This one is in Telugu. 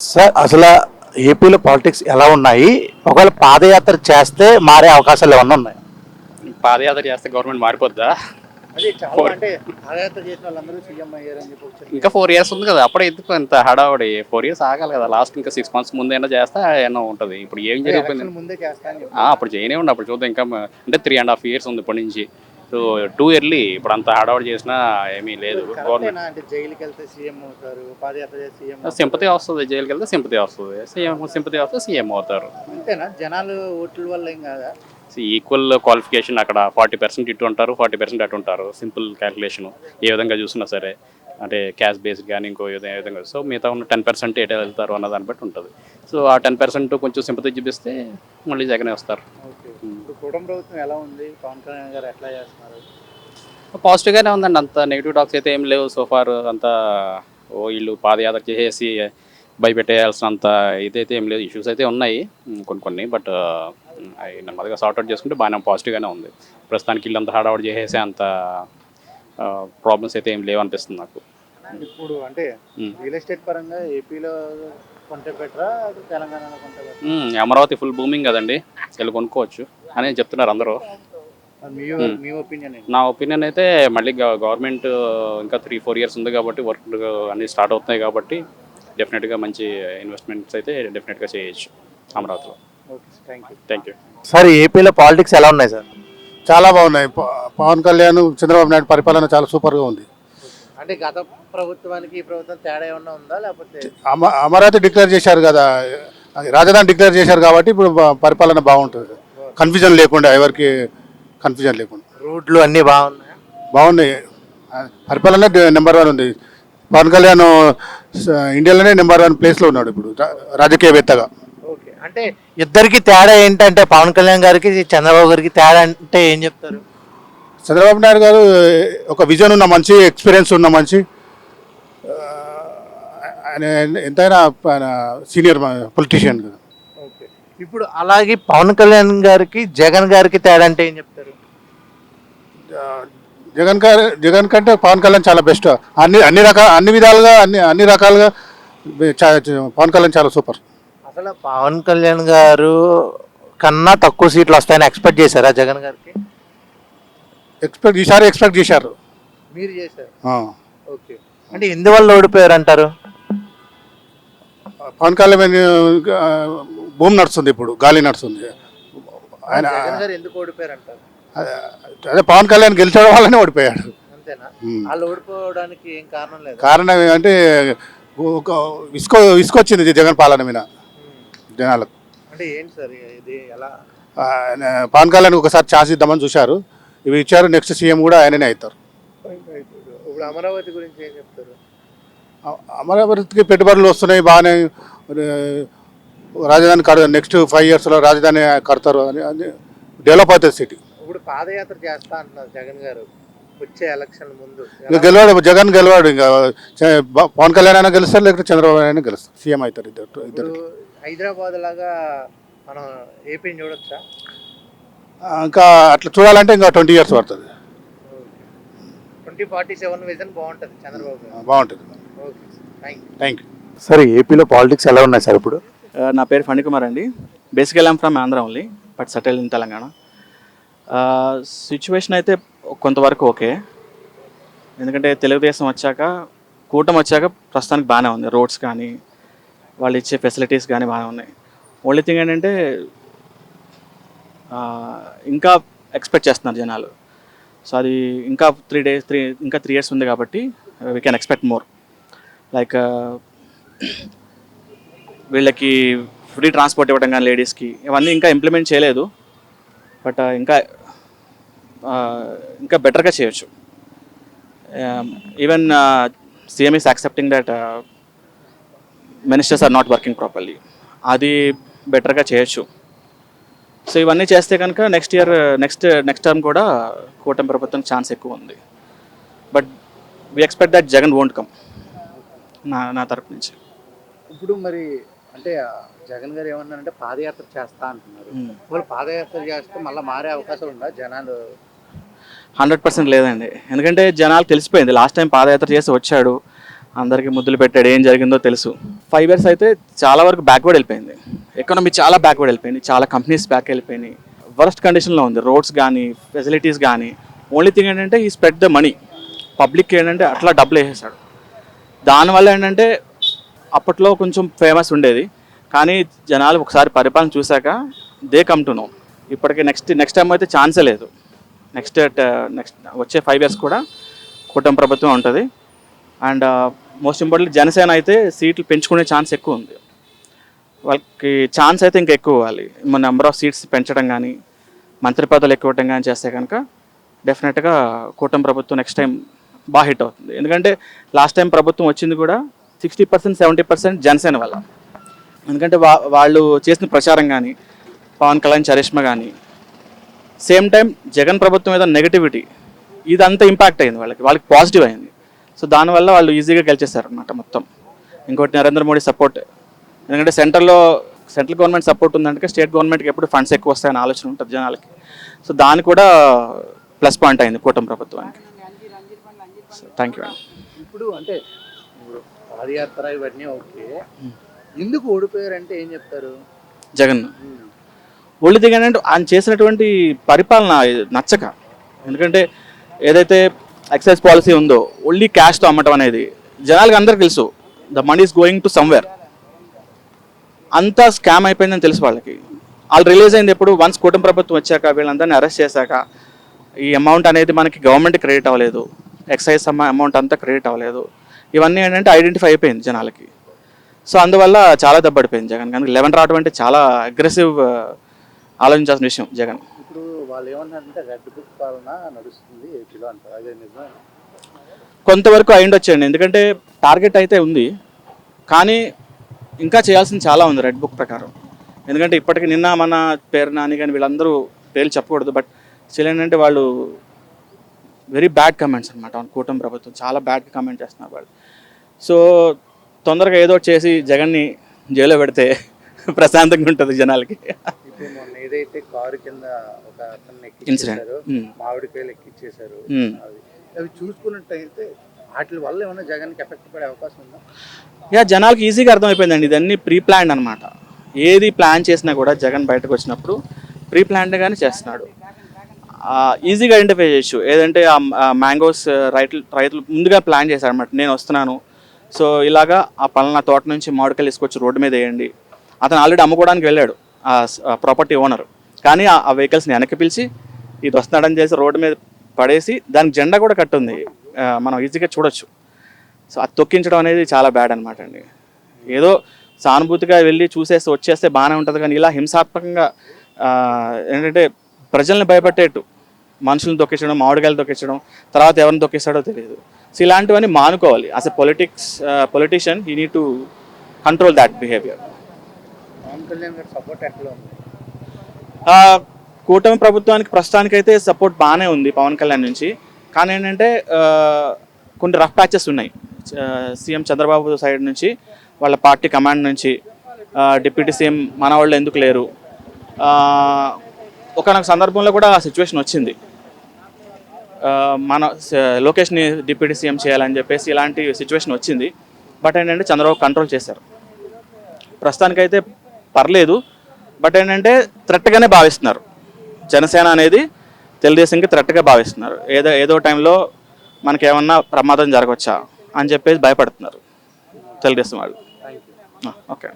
సార్ అసలు ఏపీలో పాలిటిక్స్ ఎలా ఉన్నాయి? ఒకవేళ పాదయాత్ర చేస్తే మారే అవకాశాలు ఏమన్నా ఉన్నాయి? పాదయాత్ర చేస్తే గవర్నమెంట్ మారిపోద్దా? అదే చాలా అంటే పాదయాత్ర చేసిన వాళ్ళందరూ సీఎం అయ్యారని చెప్పి ఇంకా 4 years ఉంది కదా, అప్పుడే ఎందుకు ఇంత హడావుడి? 4 years ఆగాలి కదా, లాస్ట్ ఇంకా 6 months ముందైనా చేస్తే ఏమన్నా ఉంటుంది. ఇప్పుడు ఏం జరిగిపోయింది? ముందే చేస్తాను అప్పుడు చేయనే ఉండి అప్పుడు చూద్దాం. ఇంకా అంటే 3.5 years ఉంది ఇప్పటి నుంచి. So too early. ఇప్పుడు అంత హడావుడి చేసినా ఏమీ లేదు. గవర్నమెంట్ అంటే జైలుకి వెళ్తే సీఎం అవుతారు, పాదయాత్ర చేస్తే సీఎం సింపతి వస్తుంది, జైలుకి వెళ్తే సింపతి వస్తుంది, సింపతి వస్తే సీఎం అవుతారు. అంతేనా? జనాలు ఓట్ల వల్ల ఏం కాదా? ఈక్వల్ క్వాలిఫికేషన్ అక్కడ 40% ఇటు ఉంటారు, 40% అటు ఉంటారు. సింపుల్ క్యాలిక్యులేషన్ ఏ విధంగా చూసినా సరే. అంటే క్యాష్ బేస్డ్ కానీ ఇంకో విధంగా. సో మిగతా ఉన్న 10% ఎటు వెళ్తారు అన్న దాన్ని బట్టి ఉంటుంది. సో ఆ 10% కొంచెం సింపతి చూపిస్తే మళ్ళీ జగనే వస్తారు. కుటుంబ ప్రభుత్వం ఎలా ఉంది? పవన్ కళ్యాణ్ గారు ఎట్లా చేస్తున్నారు? పాజిటివ్గానే ఉందండి. అంత నెగిటివ్ టాక్స్ అయితే ఏం లేవు సోఫార్. అంతా వీళ్ళు పాదయాత్ర చేసేసి భయపెట్టేయాల్సినంత ఇదైతే ఏం లేదు. ఇష్యూస్ అయితే ఉన్నాయి కొన్ని, బట్ అవి నెమ్మదిగా సార్ట్అవుట్ చేసుకుంటే బాగానే పాజిటివ్గానే ఉంది. ప్రస్తుతానికి ఇల్లంతా హడావుడి చేసేసి అంత ప్రాబ్లమ్స్ అయితే ఏం లేవు అనిపిస్తుంది నాకు. ఇప్పుడు అంటే రియల్ ఎస్టేట్ పరంగా ఏపీలో కొంటే బెటరా, తెలంగాణలో కొంటే బెటరా? అమరావతి ఫుల్ బూమింగ్ కదండి, వెళ్ళి కొనుక్కోవచ్చు అని చెప్తున్నారు అందరూ. మీ ఒపీనియన్? నా ఒపీనియన్ అయితే మళ్ళీ గవర్నమెంట్ ఇంకా 3-4 years ఉంది కాబట్టి, వర్క్ అన్నీ స్టార్ట్ అవుతున్నాయి కాబట్టి డెఫినెట్గా మంచి ఇన్వెస్ట్మెంట్స్ అయితే డెఫినెట్గా చేయొచ్చు అమరావతిలో. Thank you. సార్ ఏపీలో పాలిటిక్స్ ఎలా ఉన్నాయి సార్? చాలా బాగున్నాయి. పవన్ కళ్యాణ్, చంద్రబాబు నాయుడు పరిపాలన చాలా సూపర్గా ఉంది. అంటే గత ప్రభుత్వానికి ఈ ప్రభుత్వం తేడా ఏమన్నా ఉందా, లేకపోతే? అమరావతి డిక్లేర్ చేశారు కదా, రాజధాని డిక్లేర్ చేశారు కాబట్టి ఇప్పుడు పరిపాలన బాగుంటుంది. కన్ఫ్యూజన్ లేకుండా, ఎవరికి కన్ఫ్యూజన్ లేకుండా. రోడ్లు అన్నీ బాగున్నాయి. పరిపాలన నెంబర్ 1 ఉంది. పవన్ కళ్యాణ్ ఇండియాలోనే నెంబర్ 1 ప్లేస్లో ఉన్నాడు ఇప్పుడు రాజకీయవేత్తగా. ఓకే, అంటే ఇద్దరికి తేడా ఏంటంటే పవన్ కళ్యాణ్ గారికి చంద్రబాబు గారికి తేడా అంటే ఏం చెప్తారు? చంద్రబాబు నాయుడు గారు ఒక విజన్ ఉన్న మంచి, ఎక్స్పీరియన్స్ ఉన్న మంచి, ఆయన ఎంతైనా సీనియర్ పొలిటీషియన్ కదా. ఓకే, ఇప్పుడు అలాగే పవన్ కళ్యాణ్ గారికి జగన్ గారికి తేడా అంటే ఏం చెప్తారు? జగన్ కంటే పవన్ కళ్యాణ్ చాలా బెస్ట్. అన్ని విధాలుగా అన్ని రకాలుగా పవన్ కళ్యాణ్ చాలా సూపర్. అసలు పవన్ కళ్యాణ్ గారు కన్నా తక్కువ సీట్లు వస్తాయని ఎక్స్పెక్ట్ చేశారా జగన్ గారికి? ఈసారి ఎక్స్పెక్ట్ చేశారు. మీరు చేశారు? ఓకే, అంటే ఎందువల్ల ఓడిపోయారు అంటారు? పవన్ కళ్యాణ్ భూమి నడుస్తుంది, ఇప్పుడు గాలి నడుస్తుంది. ఆయన ఎందుకు ఓడిపోయారు అంటారు? అదే పవన్ కళ్యాణ్ గెలిచడం వల్లనే ఓడిపోయాడు. అంతేనా? వాళ్ళు ఓడిపోవడానికి ఏం కారణం లేదు? కారణం ఏమంటే ఒక విసుకొచ్చింది జగన్ పాలన మీద జనాలకు. అంటే ఏంటి సార్ ఇది ఎలా? పవన్ కళ్యాణ్ ఒకసారి ఛాన్స్ ఇద్దామని చూశారు, ఇవి ఇచ్చారు. నెక్స్ట్ సీఎం కూడా ఆయననే అవుతారు. ఇప్పుడు అమరావతి గురించి ఏం చెప్తారు? అమరావతికి పెట్టుబడులు వస్తున్నాయి బాగానే. రాజధాని నెక్స్ట్ 5 yearsలో రాజధాని కడతారు అని డెవలప్ అవుతుంది సిటీ. ఇప్పుడు పాదయాత్ర చేస్తా అంటున్నారు జగన్ గారు వచ్చే ఎలక్షన్ ముందు. ఇంకా గెలవాడు, జగన్ గెలవాడు. ఇంకా పవన్ కళ్యాణ్ అయినా గెలుస్తారు, లేకపోతే చంద్రబాబు అయినా గెలుస్తారు, సీఎం అవుతారు ఇద్దరు. హైదరాబాద్ లాగా మనం ఏపీని చూడొచ్చా? ఇంకా అట్లా చూడాలంటే ఇంకా 20 years పడుతుంది. 2047 విజన్ బాగుంటుంది చంద్రబాబు. బాగుంటుంది. Thank you. సరే ఏపీలో పాలిటిక్స్ ఎలా ఉన్నాయి సార్ ఇప్పుడు? నా పేరు ఫణికుమార్ అండి. బేసికల్ I'm from Andhra only, but settle in Telangana. Situation అయితే కొంతవరకు ఓకే, ఎందుకంటే తెలుగుదేశం వచ్చాక, కూటమి వచ్చాక ప్రస్తుతానికి బాగానే ఉంది. రోడ్స్ కానీ, వాళ్ళు ఇచ్చే ఫెసిలిటీస్ కానీ బాగానే ఉన్నాయి. ఓన్లీ థింగ్ ఏంటంటే ఇంకా ఎక్స్పెక్ట్ చేస్తున్నారు జనాలు. సో అది ఇంకా 3 years ఉంది కాబట్టి we can expect more. Like వీళ్ళకి ఫ్రీ ట్రాన్స్పోర్ట్ ఇవ్వడం కానీ లేడీస్కి, ఇవన్నీ ఇంకా ఇంప్లిమెంట్ చేయలేదు, బట్ ఇంకా బెటర్గా చేయొచ్చు. Even CM is accepting that ministers are not working properly, అది బెటర్గా చేయొచ్చు. సో ఇవన్నీ చేస్తే కనుక నెక్స్ట్ టర్మ్ కూడా కూటమి ప్రభుత్వం ఛాన్స్ ఎక్కువ ఉంది. But we expect that Jagan won't come నా తరపు నుంచి. ఇప్పుడు మరి అంటే జగన్ గారు ఏమన్నారంటే పాదయాత్ర చేస్తా అంటున్నారు. వాళ్ళు పాదయాత్ర చేస్తే మళ్ళీ మారే అవకాశం ఉందా జనాలు? 100% లేదండి. ఎందుకంటే జనాలు తెలిసిపోయింది, లాస్ట్ టైం పాదయాత్ర చేసి వచ్చాడు, అందరికీ ముద్దులు పెట్టాడు, ఏం జరిగిందో తెలుసు. 5 years అయితే చాలా వరకు బ్యాక్వర్డ్ వెళ్ళిపోయింది. ఎకానమీ చాలా బ్యాక్వర్డ్ వెళ్ళిపోయింది, చాలా కంపెనీస్ బ్యాక్ వెళ్ళిపోయినాయి, వర్స్ట్ కండిషన్లో ఉంది. రోడ్స్ కానీ ఫెసిలిటీస్ కానీ. ఓన్లీ థింగ్ ఏంటంటే ఈ స్ప్రెడ్ ద మనీ. పబ్లిక్ ఏంటంటే అట్లా డబ్బులు వేసేసాడు. దానివల్ల ఏంటంటే అప్పట్లో కొంచెం ఫేమస్ ఉండేది, కానీ జనాలు ఒకసారి పరిపాలన చూశాక దే కమ్ టు నో. ఇప్పటికే నెక్స్ట్ టైం అయితే ఛాన్సే లేదు. నెక్స్ట్ వచ్చే 5 years కూడా కూటమి ప్రభుత్వం ఉంటుంది. అండ్ మోస్ట్ ఇంపార్టెంట్లీ జనసేన అయితే సీట్లు పెంచుకునే ఛాన్స్ ఎక్కువ ఉంది. వాళ్ళకి ఛాన్స్ అయితే ఇంకా ఎక్కువ ఇవ్వాలి. మన నెంబర్ ఆఫ్ సీట్స్ పెంచడం కానీ, మంత్రి పదవులు ఎక్కువ ఇవ్వడం కానీ చేస్తే కనుక డెఫినెట్గా కూటమి ప్రభుత్వం నెక్స్ట్ టైం బాగా హిట్ అవుతుంది. ఎందుకంటే లాస్ట్ టైం ప్రభుత్వం వచ్చింది కూడా 60% 70% జనసేన వల్ల. ఎందుకంటే వాళ్ళు చేసిన ప్రచారం కానీ, పవన్ కళ్యాణ్ చరిష్మా కానీ, సేమ్ టైం జగన్ ప్రభుత్వం మీద నెగటివిటీ, ఇదంతా ఇంపాక్ట్ అయింది వాళ్ళకి పాజిటివ్ అయింది. సో దానివల్ల వాళ్ళు ఈజీగా గెలిచేస్తారు అనమాట మొత్తం. ఇంకోటి నరేంద్ర మోడీ సపోర్ట్. ఎందుకంటే సెంట్రల్ గవర్నమెంట్ సపోర్ట్ ఉందంటే స్టేట్ గవర్నమెంట్కి ఎప్పుడు ఫండ్స్ ఎక్కువ వస్తాయని ఆలోచన ఉంటుంది జనాలకి. సో దాని కూడా ప్లస్ పాయింట్ అయింది కూటమి ప్రభుత్వానికి. సో థ్యాంక్ యూ అండి. ఇప్పుడు అంటే ఇప్పుడు పాదయాత్ర ఇవన్నీ ఓకే, ఎందుకు ఓడిపోయారంటే ఏం చెప్తారు? జగన్ ఒళ్ళు దిగానంటే ఆయన చేసినటువంటి పరిపాలన నచ్చక. ఎందుకంటే ఏదైతే ఎక్సైజ్ పాలసీ ఉందో ఓన్లీ క్యాష్తో అమ్మటం అనేది జనాలకి అందరికీ తెలుసు. The money is going to somewhere. అంతా స్కామ్ అయిపోయిందని తెలుసు వాళ్ళకి. వాళ్ళు రిలీజ్ అయింది ఎప్పుడు? వన్స్ కూటమి ప్రభుత్వం వచ్చాక, వీళ్ళందరినీ అరెస్ట్ చేశాక. ఈ అమౌంట్ అనేది మనకి గవర్నమెంట్ క్రెడిట్ అవ్వలేదు, ఎక్సైజ్ అమౌంట్ అంతా క్రెడిట్ అవ్వలేదు. ఇవన్నీ ఏంటంటే ఐడెంటిఫై అయిపోయింది జనాలకి. సో అందువల్ల చాలా దెబ్బడిపోయింది జగన్. కానీ 11 రావడం అంటే చాలా అగ్రెసివ్ ఆలోచించాల్సిన విషయం జగన్. ఇప్పుడు వాళ్ళు ఏమన్నారంటే రెడ్ బుక్ పాలన నడుస్తుంది ఏపీలో అంటారు, అదే నిజమే? కొంతవరకు అయ్యుండొచ్చండి. ఎందుకంటే టార్గెట్ అయితే ఉంది, కానీ ఇంకా చేయాల్సింది చాలా ఉంది రెడ్ బుక్ ప్రకారం. ఎందుకంటే ఇప్పటికి నిన్న మన పేరు నాని కానీ వీళ్ళందరూ పేర్లు చెప్పకూడదు, బట్ స్టిల్ ఏంటంటే వాళ్ళు వెరీ బ్యాడ్ కమెంట్స్ అనమాట. కూటమి ప్రభుత్వం చాలా బ్యాడ్గా కమెంట్ చేస్తున్నారు వాళ్ళు. సో తొందరగా ఏదో చేసి జగన్ని జైల్లో పెడితే ప్రశాంతంగా ఉంటుంది జనాలకి. ఇప్పుడు మొన్న ఏదైతే కారు కింద ఒక అతన్ని ఇన్సిడెంట్, మామిడికాయలు ఎక్కిచ్చేశారు, అవి చూసుకున్నట్టయితే వాటి వల్ల ఏమైనా జగన్కి ఎఫెక్ట్ పడే అవకాశం ఉందా? జనాలకి ఈజీగా అర్థమైపోయిందండి. ఇదన్నీ ప్రీ ప్లాన్డ్ అనమాట. ఏది ప్లాన్ చేసినా కూడా జగన్ బయటకు వచ్చినప్పుడు ప్రీ ప్లాన్డ్గానే చేస్తున్నాడు. ఈజీగా ఐడెంటిఫై చేయొచ్చు. ఏదంటే ఆ మ్యాంగోస్ రైతులు ముందుగా ప్లాన్ చేశారు అనమాట. నేను వస్తున్నాను, సో ఇలాగా ఆ పలానా తోట నుంచి మామిడికాయలు తీసుకొచ్చి రోడ్డు మీద వేయండి. అతను ఆల్రెడీ అమ్ముకోవడానికి వెళ్ళాడు ఆ ప్రాపర్టీ ఓనర్. కానీ ఆ వెహికల్స్ని వెనక్కి పిలిచి ఇది వస్తున్నాడని చేసి రోడ్డు మీద పడేసి దానికి జెండా కూడా కట్టుంది, మనం ఈజీగా చూడొచ్చు. సో అది తొక్కించడం అనేది చాలా బ్యాడ్ అనమాట అండి. ఏదో సానుభూతిగా వెళ్ళి చూసేస్తే వచ్చేస్తే బాగానే ఉంటుంది, కానీ ఇలా హింసాత్మకంగా ఏంటంటే ప్రజల్ని భయపెట్టేట్టు మనుషులను తొక్కించడం, మామిడికాయలు తొక్కించడం, తర్వాత ఎవరిని తొక్కిస్తాడో తెలియదు. సో ఇలాంటివన్నీ మానుకోవాలి. As a politician he need to control that behaviour. Pawan Kalyan గారి సపోర్ట్ ఎట్లా ఉంది? కూటమి ప్రభుత్వానికి ప్రస్తుతానికైతే సపోర్ట్ బాగానే ఉంది పవన్ కళ్యాణ్ నుంచి. కానీ ఏంటంటే కొన్ని రఫ్ ప్యాచెస్ ఉన్నాయి. సీఎం చంద్రబాబు సైడ్ నుంచి, వాళ్ళ పార్టీ కమాండ్ నుంచి, డిప్యూటీ సీఎం మన వాళ్ళు ఎందుకు లేరు, ఒకనొక సందర్భంలో కూడా సిచ్యువేషన్ వచ్చింది. మన లోకేష్ని డిప్యూటీ సీఎం చేయాలని చెప్పేసి ఇలాంటి సిచ్యువేషన్ వచ్చింది. బట్ ఏంటంటే చంద్రబాబు కంట్రోల్ చేశారు. ప్రస్తుతానికైతే పర్లేదు, బట్ ఏంటంటే థ్రెట్గానే భావిస్తున్నారు. జనసేన అనేది తెలుగుదేశంకి థ్రెట్గా భావిస్తున్నారు. ఏదో టైంలో మనకేమన్నా ప్రమాదం జరగవచ్చా అని చెప్పేసి భయపడుతున్నారు తెలుగుదేశం వాళ్ళు. ఓకే.